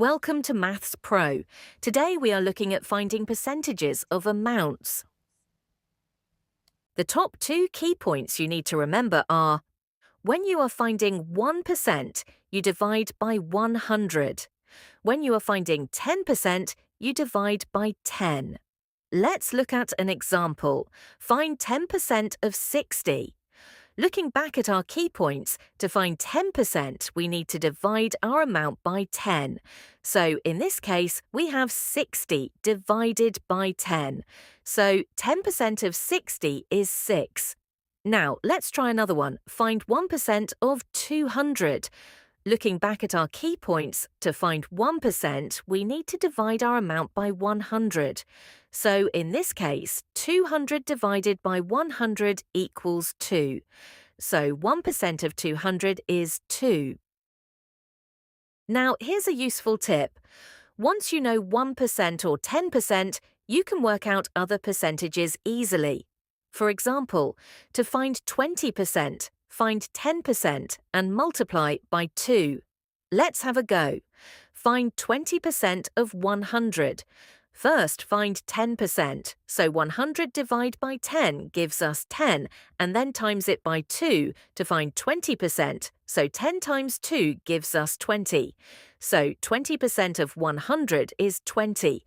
Welcome to Maths Pro. Today we are looking at finding percentages of amounts. The top two key points you need to remember are: when you are finding 1%, you divide by 100. When you are finding 10%, you divide by 10. Let's look at an example. Find 10% of 60. Looking back at our key points, to find 10%, we need to divide our amount by 10. So in this case, we have 60 divided by 10. So 10% of 60 is 6. Now, let's try another one. Find 1% of 200. Looking back at our key points, to find 1%, we need to divide our amount by 100. So in this case, 200 divided by 100 equals 2. So 1% of 200 is 2. Now, here's a useful tip. Once you know 1% or 10%, you can work out other percentages easily. For example, to find 20%, find 10% and multiply by 2. Let's have a go. Find 20% of 100. First, find 10%, so 100 divide by 10 gives us 10, and then times it by 2 to find 20%, so 10 times 2 gives us 20. So 20% of 100 is 20.